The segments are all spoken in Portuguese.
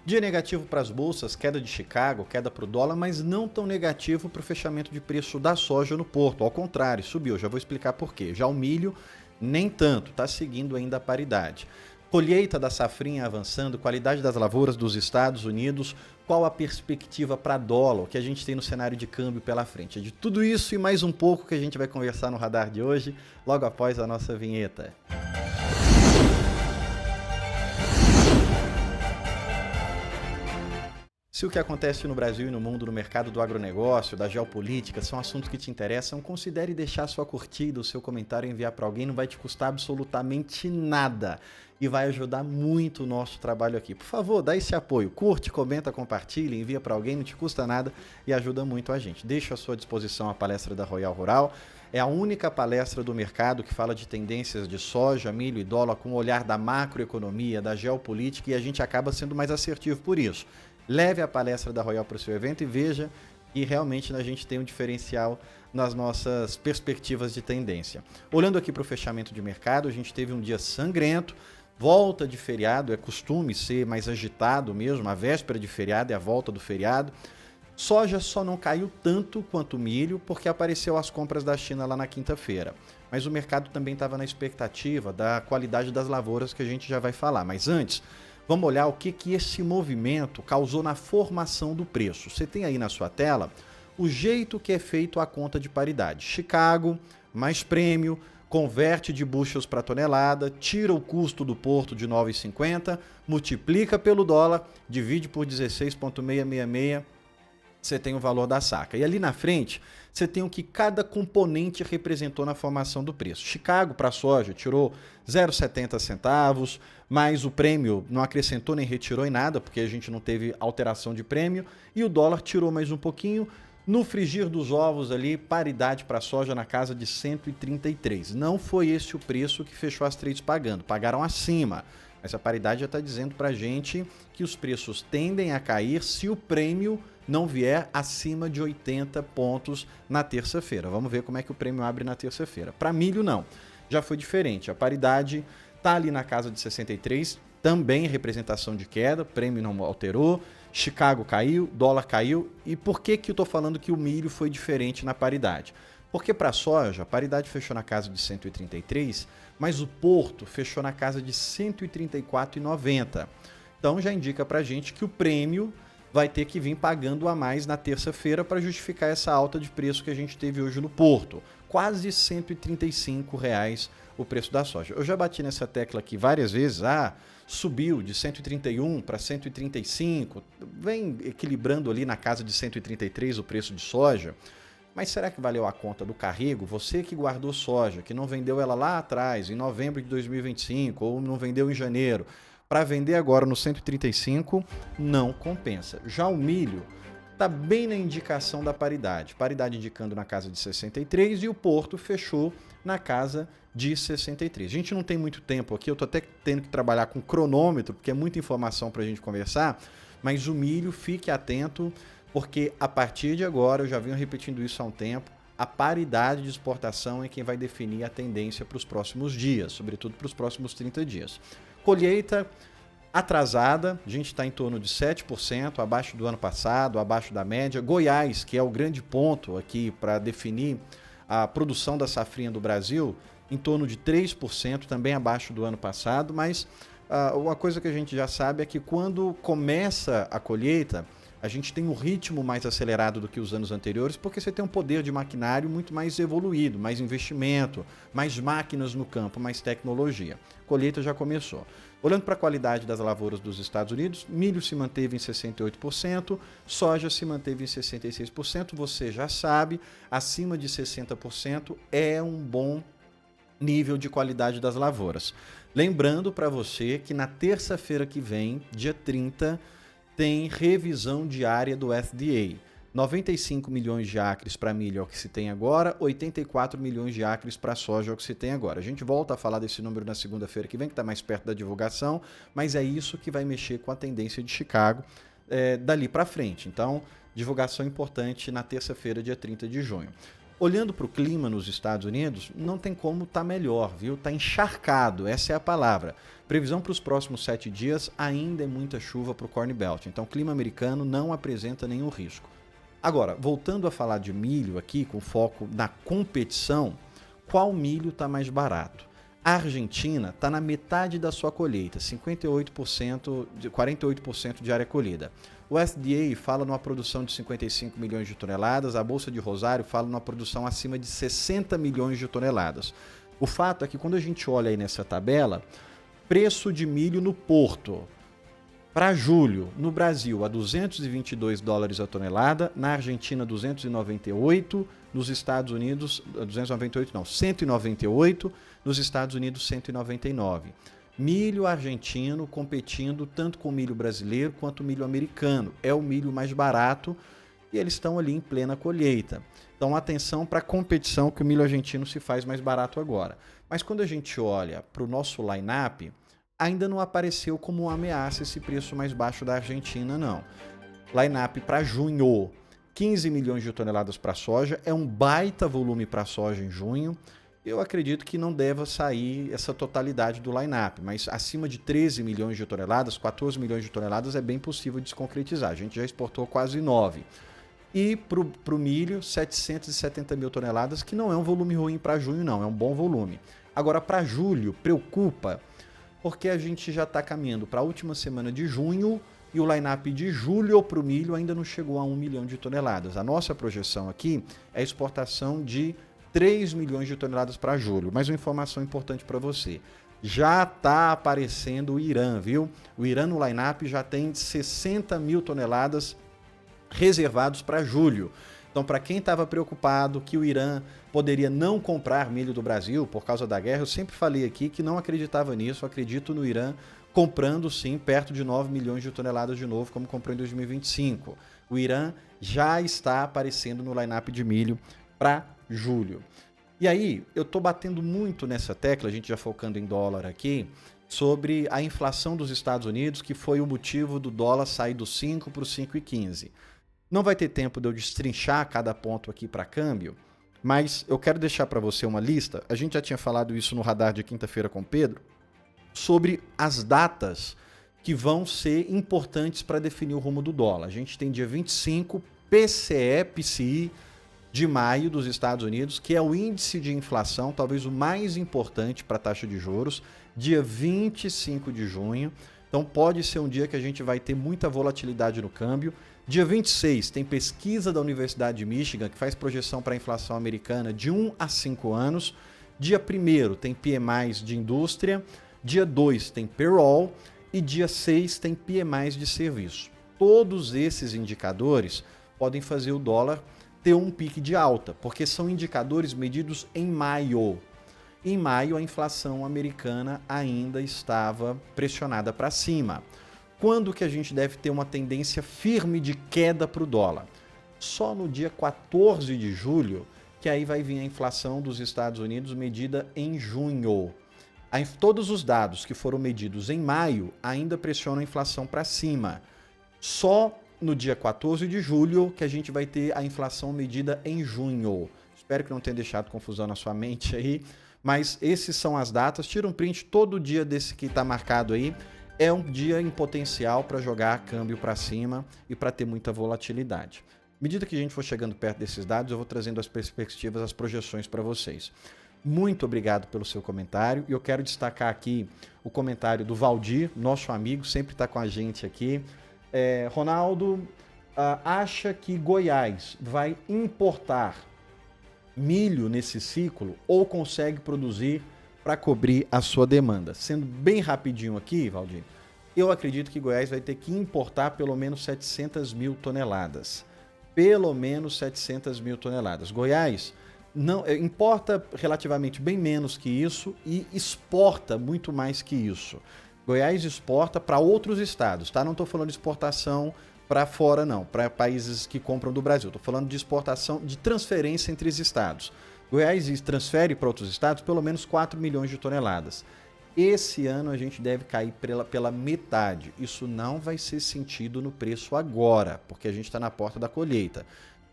Dia negativo para as bolsas, queda de Chicago, queda para o dólar, mas não tão negativo para o fechamento de preço da soja no porto. Ao contrário, subiu. Já vou explicar por quê. Já o milho, nem tanto, está seguindo ainda a paridade. Colheita da safrinha avançando, qualidade das lavouras dos Estados Unidos, qual a perspectiva para dólar, o que a gente tem no cenário de câmbio pela frente. É de tudo isso e mais um pouco que a gente vai conversar no Radar de hoje, logo após a nossa vinheta. Se o que acontece no Brasil e no mundo no mercado do agronegócio, da geopolítica, são assuntos que te interessam, considere deixar sua curtida, o seu comentário e enviar para alguém, não vai te custar absolutamente nada e vai ajudar muito o nosso trabalho aqui. Por favor, dá esse apoio, curte, comenta, compartilha, envia para alguém, não te custa nada e ajuda muito a gente. Deixa à sua disposição a palestra da Royal Rural, é a única palestra do mercado que fala de tendências de soja, milho e dólar com o olhar da macroeconomia, da geopolítica e a gente acaba sendo mais assertivo por isso. Leve a palestra da Royal para o seu evento e veja que realmente a gente tem um diferencial nas nossas perspectivas de tendência. Olhando aqui para o fechamento de mercado, a gente teve um dia sangrento, volta de feriado, é costume ser mais agitado mesmo, a véspera de feriado é a volta do feriado. Soja só não caiu tanto quanto milho porque apareceu as compras da China lá na quinta-feira. Mas o mercado também estava na expectativa da qualidade das lavouras que a gente já vai falar. Mas antes, vamos olhar o que esse movimento causou na formação do preço. Você tem aí na sua tela o jeito que é feito a conta de paridade. Chicago, mais prêmio, converte de bushels para tonelada, tira o custo do porto de 9,50, multiplica pelo dólar, divide por 16,666, você tem o valor da saca. E ali na frente, você tem o que cada componente representou na formação do preço. Chicago para a soja tirou 0,70 centavos, mas o prêmio não acrescentou nem retirou em nada, porque a gente não teve alteração de prêmio, e o dólar tirou mais um pouquinho. No frigir dos ovos ali, paridade para a soja na casa de 133. Não foi esse o preço que fechou as trades pagando, pagaram acima. Essa paridade já está dizendo para a gente que os preços tendem a cair se o prêmio não vier acima de 80 pontos na terça-feira. Vamos ver como é que o prêmio abre na terça-feira. Para milho, não. Já foi diferente. A paridade está ali na casa de 63, também representação de queda, prêmio não alterou, Chicago caiu, dólar caiu. E por que eu estou falando que o milho foi diferente na paridade? Porque para a soja, a paridade fechou na casa de 133, mas o porto fechou na casa de 134,90. Então já indica para a gente que o prêmio vai ter que vir pagando a mais na terça-feira para justificar essa alta de preço que a gente teve hoje no porto. Quase R$ 135 o preço da soja. Eu já bati nessa tecla aqui várias vezes, subiu de 131 para 135, vem equilibrando ali na casa de 133 o preço de soja. Mas será que valeu a conta do carrego? Você que guardou soja, que não vendeu ela lá atrás, em novembro de 2025, ou não vendeu em janeiro, para vender agora no 135, não compensa. Já o milho está bem na indicação da paridade. Paridade indicando na casa de 63 e o porto fechou na casa de 63. A gente não tem muito tempo aqui, eu estou até tendo que trabalhar com cronômetro, porque é muita informação para a gente conversar, mas o milho, fique atento, porque a partir de agora, eu já venho repetindo isso há um tempo, a paridade de exportação é quem vai definir a tendência para os próximos dias, sobretudo para os próximos 30 dias. Colheita atrasada, a gente está em torno de 7%, abaixo do ano passado, abaixo da média. Goiás, que é o grande ponto aqui para definir a produção da safrinha do Brasil, em torno de 3%, também abaixo do ano passado, mas uma coisa que a gente já sabe é que quando começa a colheita, a gente tem um ritmo mais acelerado do que os anos anteriores, porque você tem um poder de maquinário muito mais evoluído, mais investimento, mais máquinas no campo, mais tecnologia. Colheita já começou. Olhando para a qualidade das lavouras dos Estados Unidos, milho se manteve em 68%, soja se manteve em 66%. Você já sabe, acima de 60% é um bom nível de qualidade das lavouras. Lembrando para você que na terça-feira que vem, dia 30, tem revisão diária do FDA. 95 milhões de acres para milho é o que se tem agora, 84 milhões de acres para soja é o que se tem agora. A gente volta a falar desse número na segunda-feira que vem, que está mais perto da divulgação, mas é isso que vai mexer com a tendência de Chicago dali para frente. Então, divulgação importante na terça-feira, dia 30 de junho. Olhando para o clima nos Estados Unidos, não tem como estar melhor, viu? Está encharcado, essa é a palavra. Previsão para os próximos 7 dias, ainda é muita chuva para o Corn Belt, então o clima americano não apresenta nenhum risco. Agora, voltando a falar de milho aqui, com foco na competição, qual milho está mais barato? A Argentina está na metade da sua colheita, 48% de área colhida. O USDA fala numa produção de 55 milhões de toneladas, a Bolsa de Rosário fala numa produção acima de 60 milhões de toneladas. O fato é que quando a gente olha aí nessa tabela, preço de milho no porto, para julho, no Brasil, a $222 a tonelada, na Argentina 298, nos Estados Unidos, 298 não, 198, nos Estados Unidos 199. Milho argentino competindo tanto com o milho brasileiro quanto o milho americano. É o milho mais barato e eles estão ali em plena colheita. Então atenção para a competição que o milho argentino se faz mais barato agora. Mas quando a gente olha para o nosso line-up, ainda não apareceu como uma ameaça esse preço mais baixo da Argentina, não. Line-up para junho, 15 milhões de toneladas para soja, é um baita volume para soja em junho. Eu acredito que não deva sair essa totalidade do line-up, mas acima de 13 milhões de toneladas, 14 milhões de toneladas é bem possível de se concretizar. A gente já exportou quase 9. E para o milho, 770 mil toneladas, que não é um volume ruim para junho, não, é um bom volume. Agora, para julho, preocupa, porque a gente já está caminhando para a última semana de junho e o line-up de julho para o milho ainda não chegou a 1 milhão de toneladas. A nossa projeção aqui é exportação de 3 milhões de toneladas para julho. Mas uma informação importante para você. Já está aparecendo o Irã, viu? O Irã no line-up já tem 60 mil toneladas reservados para julho. Então, para quem estava preocupado que o Irã poderia não comprar milho do Brasil por causa da guerra, eu sempre falei aqui que não acreditava nisso, eu acredito no Irã comprando sim perto de 9 milhões de toneladas de novo, como comprou em 2025. O Irã já está aparecendo no line-up de milho para julho. E aí, eu estou batendo muito nessa tecla, a gente já focando em dólar aqui, sobre a inflação dos Estados Unidos, que foi o motivo do dólar sair do 5 para o 5,15. Não vai ter tempo de eu destrinchar cada ponto aqui para câmbio, mas eu quero deixar para você uma lista, a gente já tinha falado isso no radar de quinta-feira com o Pedro, sobre as datas que vão ser importantes para definir o rumo do dólar. A gente tem dia 25, PCI de maio dos Estados Unidos, que é o índice de inflação, talvez o mais importante para a taxa de juros, dia 25 de junho. Então pode ser um dia que a gente vai ter muita volatilidade no câmbio. Dia 26 tem pesquisa da Universidade de Michigan, que faz projeção para a inflação americana de 1 a 5 anos. Dia 1º tem PMIs de indústria. Dia 2 tem payroll. E dia 6 tem PMIs de serviço. Todos esses indicadores podem fazer o dólar ter um pique de alta, porque são indicadores medidos em maio. Em maio, a inflação americana ainda estava pressionada para cima. Quando que a gente deve ter uma tendência firme de queda para o dólar? Só no dia 14 de julho, que aí vai vir a inflação dos Estados Unidos medida em junho. Todos os dados que foram medidos em maio ainda pressionam a inflação para cima. Só no dia 14 de julho que a gente vai ter a inflação medida em junho. Espero que não tenha deixado confusão na sua mente aí, mas esses são as datas. Tira um print, todo dia desse que está marcado aí é um dia em potencial para jogar câmbio para cima e para ter muita volatilidade. À medida que a gente for chegando perto desses dados, eu vou trazendo as perspectivas, as projeções para vocês. Muito obrigado pelo seu comentário e eu quero destacar aqui o comentário do Valdir, nosso amigo, sempre está com a gente aqui. Ronaldo acha que Goiás vai importar milho nesse ciclo ou consegue produzir para cobrir a sua demanda? Sendo bem rapidinho aqui, Valdir, eu acredito que Goiás vai ter que importar pelo menos 700 mil toneladas. Pelo menos 700 mil toneladas. Goiás não importa relativamente bem menos que isso e exporta muito mais que isso. Goiás exporta para outros estados, tá? Não estou falando de exportação para fora, não, para países que compram do Brasil. Estou falando de exportação, de transferência entre os estados. Goiás transfere para outros estados pelo menos 4 milhões de toneladas. Esse ano a gente deve cair pela metade. Isso não vai ser sentido no preço agora, porque a gente está na porta da colheita.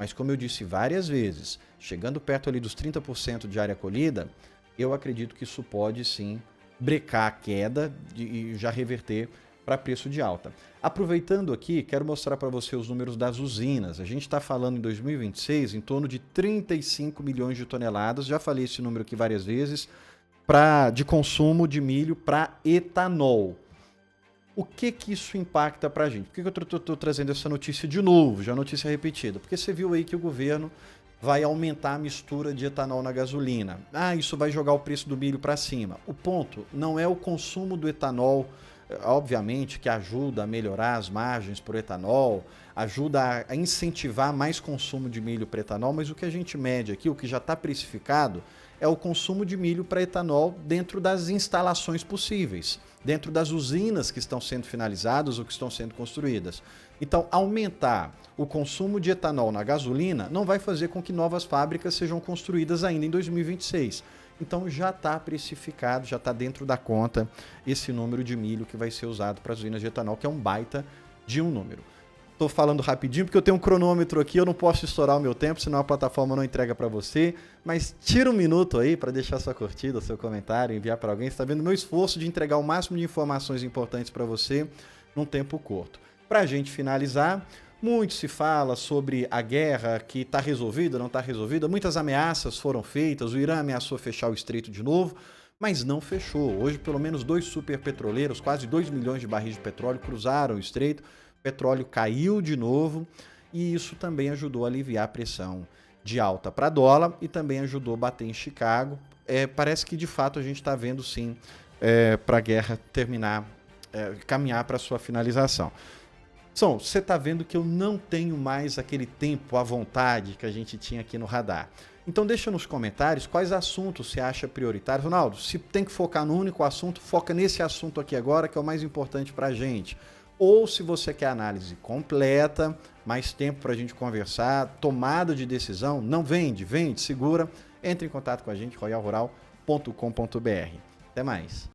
Mas como eu disse várias vezes, chegando perto ali dos 30% de área colhida, eu acredito que isso pode sim brecar a queda e já reverter para preço de alta. Aproveitando aqui, quero mostrar para você os números das usinas. A gente está falando em 2026 em torno de 35 milhões de toneladas, já falei esse número aqui várias vezes, de consumo de milho para etanol. O que isso impacta para a gente? Por que eu estou trazendo essa notícia de novo, já notícia repetida? Porque você viu aí que o governo vai aumentar a mistura de etanol na gasolina. Isso vai jogar o preço do milho para cima. O ponto não é o consumo do etanol, obviamente que ajuda a melhorar as margens para o etanol, ajuda a incentivar mais consumo de milho para etanol, mas o que a gente mede aqui, o que já está precificado, é o consumo de milho para etanol dentro das instalações possíveis, dentro das usinas que estão sendo finalizadas ou que estão sendo construídas. Então, aumentar o consumo de etanol na gasolina não vai fazer com que novas fábricas sejam construídas ainda em 2026. Então, já está precificado, já está dentro da conta esse número de milho que vai ser usado para as usinas de etanol, que é um baita de um número. Estou falando rapidinho porque eu tenho um cronômetro aqui, eu não posso estourar o meu tempo, senão a plataforma não entrega para você. Mas tira um minuto aí para deixar sua curtida, seu comentário, enviar para alguém. Você está vendo o meu esforço de entregar o máximo de informações importantes para você num tempo curto. Para a gente finalizar, muito se fala sobre a guerra que está resolvida, não está resolvida. Muitas ameaças foram feitas, o Irã ameaçou fechar o estreito de novo, mas não fechou. Hoje, pelo menos 2 superpetroleiros, quase 2 milhões de barris de petróleo cruzaram o estreito. O petróleo caiu de novo e isso também ajudou a aliviar a pressão de alta para dólar e também ajudou a bater em Chicago. Parece que de fato a gente está vendo sim para a guerra terminar, caminhar para sua finalização. Você está vendo que eu não tenho mais aquele tempo à vontade que a gente tinha aqui no radar. Então deixa nos comentários quais assuntos você acha prioritários. Ronaldo, se tem que focar no único assunto, foca nesse assunto aqui agora que é o mais importante para a gente. Ou se você quer análise completa, mais tempo para a gente conversar, tomada de decisão, não vende, segura, entre em contato com a gente, royalrural.com.br. Até mais.